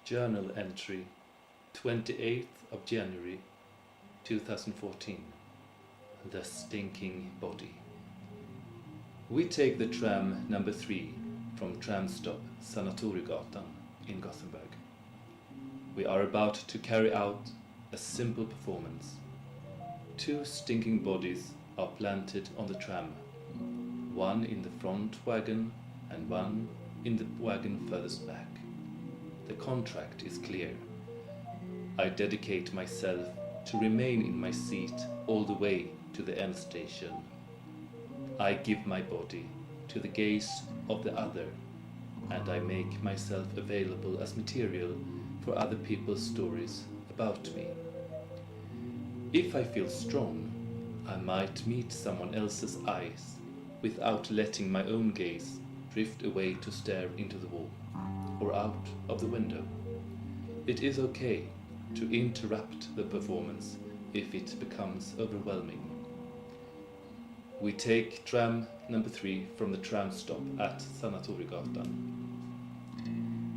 Journal entry 28th of January 2014. The Stinking Body. We take the tram number 3 from tram stop Sanatoriegatan in Gothenburg. We are about to carry out a simple performance. 2 stinking bodies are planted on the tram, one in the front wagon and one in the wagon furthest back. The contract is clear. I dedicate myself to remain in my seat all the way to the end station. I give my body to the gaze of the other, and I make myself available as material for other people's stories about me. If I feel strong, I might meet someone else's eyes without letting my own gaze drift away to stare into the wall or out of the window. It is okay to interrupt the performance if it becomes overwhelming. We take tram number 3 from the tram stop at Sanatoriegatan.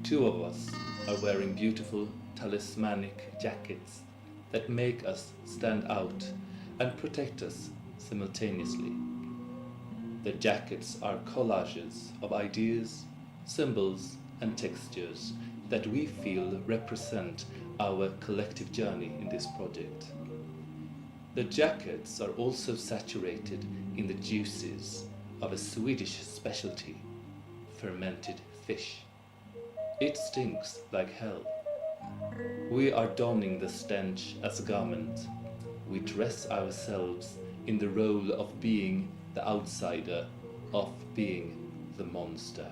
2 of us are wearing beautiful talismanic jackets that make us stand out and protect us simultaneously. The jackets are collages of ideas, symbols and textures that we feel represent our collective journey in this project. The jackets are also saturated in the juices of a Swedish specialty, fermented fish. It stinks like hell. We are donning the stench as a garment. We dress ourselves in the role of being the outsider, of being the monster.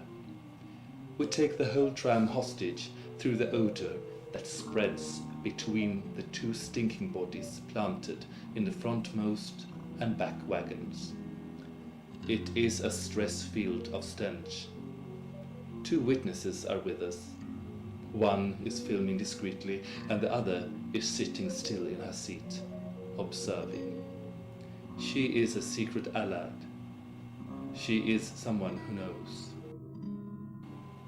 We take the whole tram hostage through the odor that spreads between the 2 stinking bodies planted in the frontmost and back wagons. It is a stress field of stench. 2 witnesses are with us. One is filming discreetly and the other is sitting still in her seat, observing. She is a secret allied. She is someone who knows.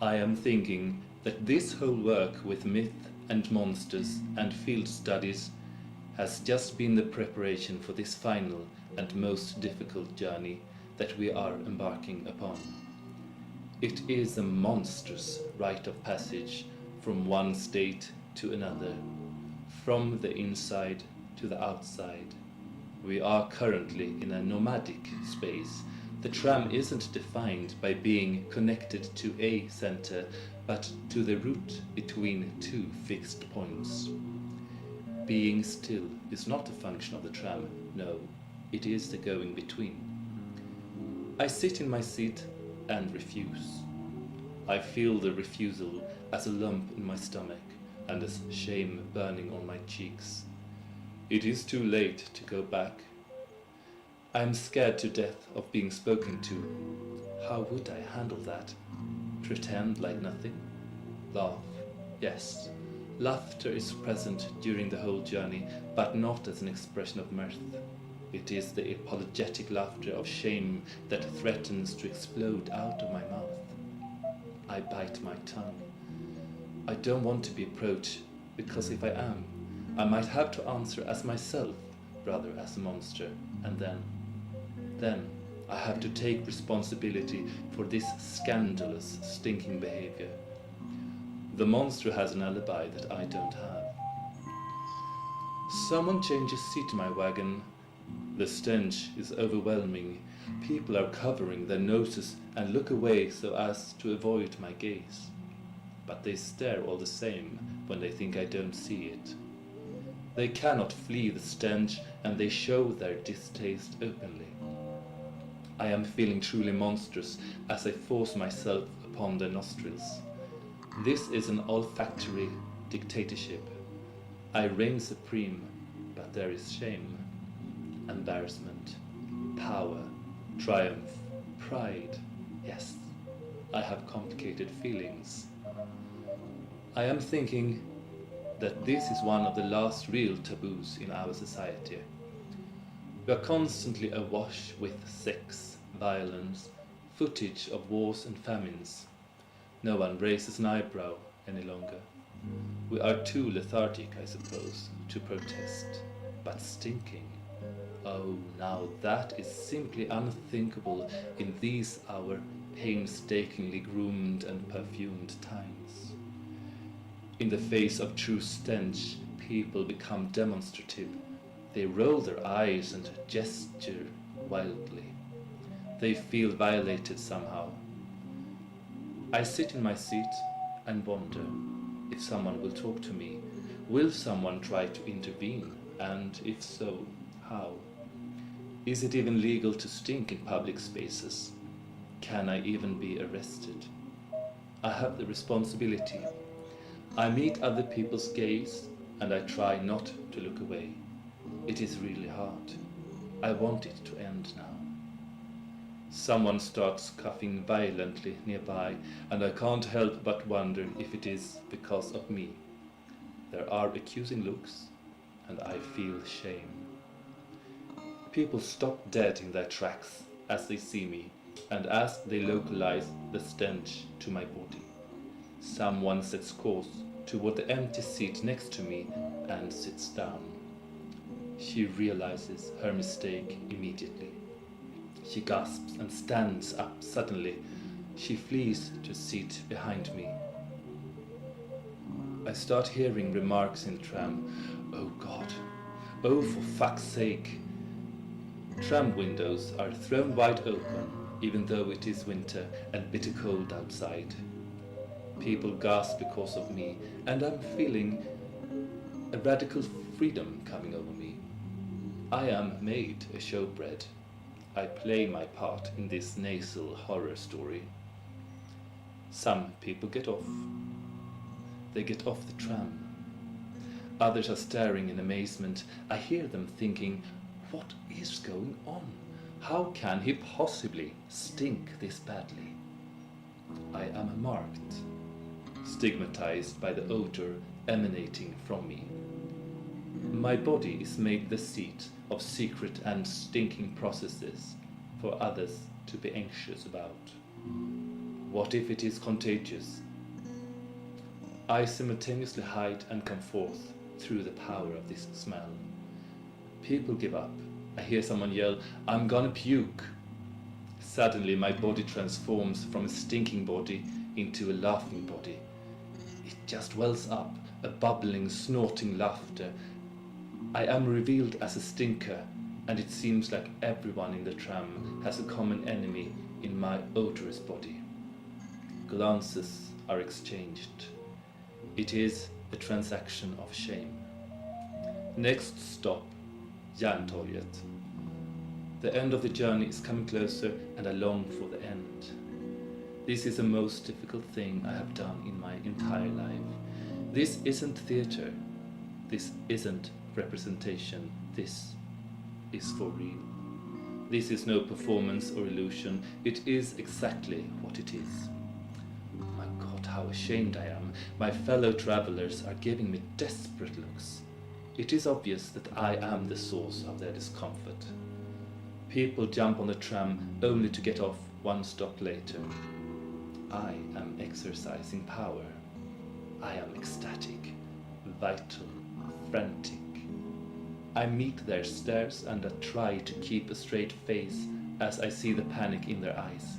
I am thinking that this whole work with myth and monsters and field studies has just been the preparation for this final and most difficult journey that we are embarking upon. It is a monstrous rite of passage from one state to another, from the inside to the outside. We are currently in a nomadic space. The tram isn't defined by being connected to a center, but to the route between 2 fixed points. Being still is not a function of the tram, no, it is the going between. I sit in my seat and refuse. I feel the refusal as a lump in my stomach and as shame burning on my cheeks. It is too late to go back. I am scared to death of being spoken to. How would I handle that? Pretend like nothing? Laugh? Yes, laughter is present during the whole journey, but not as an expression of mirth. It is the apologetic laughter of shame that threatens to explode out of my mouth. I bite my tongue. I don't want to be approached, because if I am, I might have to answer as myself rather as a monster, and then I have to take responsibility for this scandalous, stinking behavior. The monster has an alibi that I don't have. Someone changes seat in my wagon. The stench is overwhelming. People are covering their noses and look away so as to avoid my gaze. But they stare all the same when they think I don't see it. They cannot flee the stench and they show their distaste openly. I am feeling truly monstrous as I force myself upon their nostrils. This is an olfactory dictatorship. I reign supreme, but there is shame, embarrassment, power, triumph, pride. Yes, I have complicated feelings. I am thinking that this is one of the last real taboos in our society. We are constantly awash with sex, violence, footage of wars and famines. No one raises an eyebrow any longer. We are too lethargic, I suppose, to protest. But stinking? Oh, now that is simply unthinkable in these our painstakingly groomed and perfumed times. In the face of true stench, people become demonstrative. They roll their eyes and gesture wildly. They feel violated somehow. I sit in my seat and wonder if someone will talk to me. Will someone try to intervene? And if so, how? Is it even legal to stink in public spaces? Can I even be arrested? I have the responsibility. I meet other people's gaze and I try not to look away. It is really hard. I want it to end now. Someone starts coughing violently nearby, and I can't help but wonder if it is because of me. There are accusing looks, and I feel shame. People stop dead in their tracks as they see me, and as they localize the stench to my body. Someone sets course toward the empty seat next to me and sits down. She realizes her mistake immediately. She gasps and stands up suddenly. She flees to a seat behind me. I start hearing remarks in tram. Oh God. Oh, for fuck's sake. Tram windows are thrown wide open, even though it is winter and bitter cold outside. People gasp because of me, and I'm feeling a radical freedom coming over me. I am made a showbread. I play my part in this nasal horror story. Some people get off. They get off the tram. Others are staring in amazement. I hear them thinking, what is going on? How can he possibly stink this badly? I am marked, stigmatized by the odor emanating from me. My body is made the seat of secret and stinking processes for others to be anxious about. What if it is contagious? I simultaneously hide and come forth through the power of this smell. People give up. I hear someone yell, I'm gonna puke. Suddenly my body transforms from a stinking body into a laughing body. It just wells up, a bubbling, snorting laughter. I am revealed as a stinker, and it seems like everyone in the tram has a common enemy in my odorous body. Glances are exchanged. It is a transaction of shame. Next stop, Järntorget. The end of the journey is coming closer, and I long for the end. This is the most difficult thing I have done in my entire life. This isn't theater. This isn't representation. This is for real. This is no performance or illusion. It is exactly what it is. My God, how ashamed I am. My fellow travelers are giving me desperate looks. It is obvious that I am the source of their discomfort. People jump on the tram only to get off one stop later. I am exercising power. I am ecstatic, vital, frantic. I meet their stares and I try to keep a straight face as I see the panic in their eyes.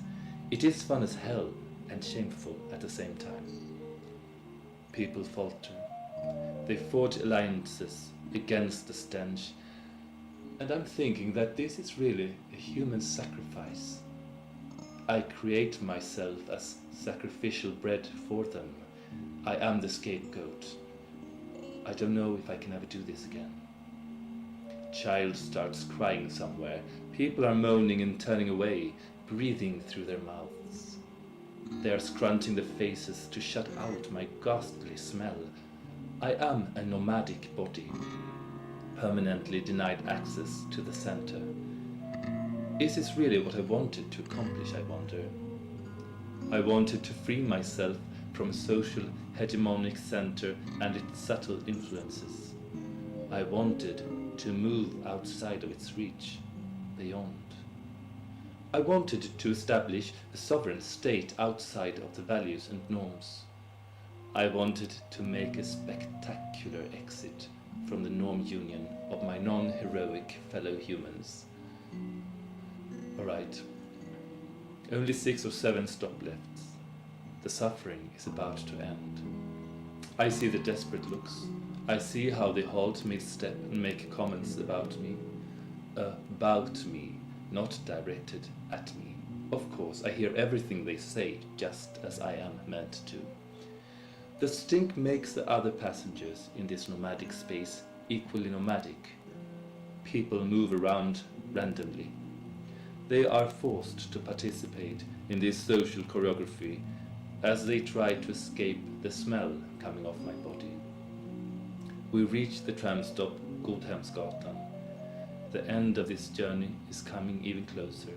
It is fun as hell and shameful at the same time. People falter. They forge alliances against the stench, and I'm thinking that this is really a human sacrifice. I create myself as sacrificial bread for them. I am the scapegoat. I don't know if I can ever do this again. Child starts crying somewhere. People are moaning and turning away, breathing through their mouths. They are scrunching their faces to shut out my ghastly smell. I am a nomadic body, permanently denied access to the center. Is this really what I wanted to accomplish, I wonder? I wanted to free myself from a social hegemonic center and its subtle influences. I wanted to move outside of its reach, beyond. I wanted to establish a sovereign state outside of the values and norms. I wanted to make a spectacular exit from the norm union of my non-heroic fellow humans. Alright, only 6 or 7 stop lefts. The suffering is about to end. I see the desperate looks. I see how they halt mid-step and make comments about me. About me, not directed at me. Of course, I hear everything they say, just as I am meant to. The stink makes the other passengers in this nomadic space equally nomadic. People move around randomly. They are forced to participate in this social choreography as they try to escape the smell coming off my body. We reach the tram stop Godhemsgatan. The end of this journey is coming even closer.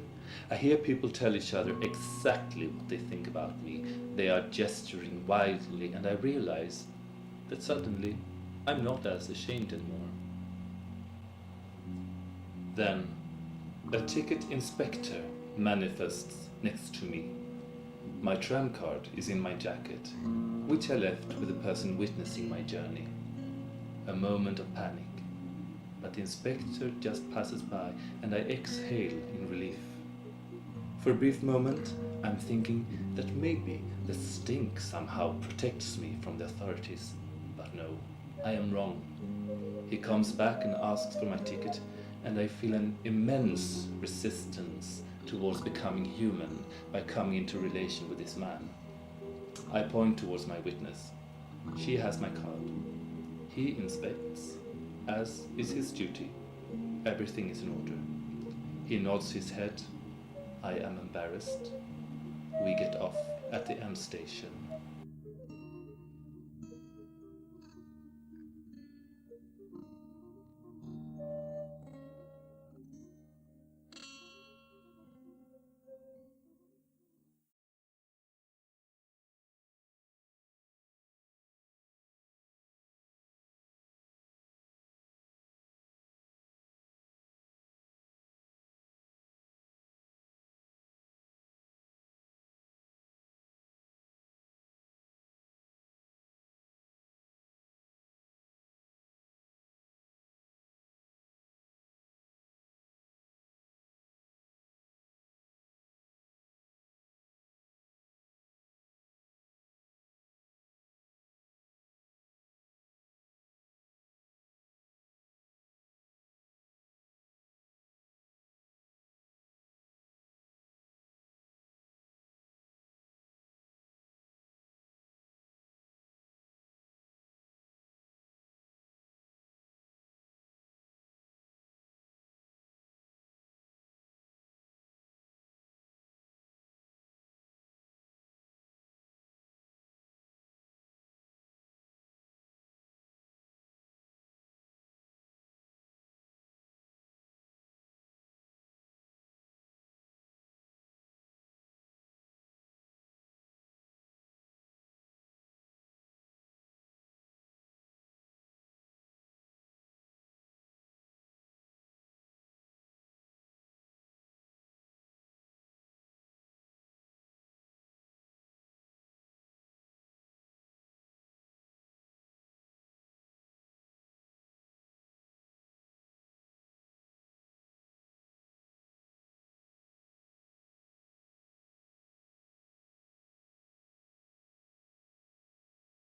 I hear people tell each other exactly what they think about me. They are gesturing wildly, and I realize that suddenly I'm not as ashamed anymore. Then a ticket inspector manifests next to me. My tram card is in my jacket, which I left with the person witnessing my journey. A moment of panic, but the inspector just passes by and I exhale in relief. For a brief moment, I'm thinking that maybe the stink somehow protects me from the authorities, but no, I am wrong. He comes back and asks for my ticket, and I feel an immense resistance towards becoming human by coming into relation with this man. I point towards my witness. She has my card. He inspects, as is his duty. Everything is in order. He nods his head. I am embarrassed. We get off at the end station.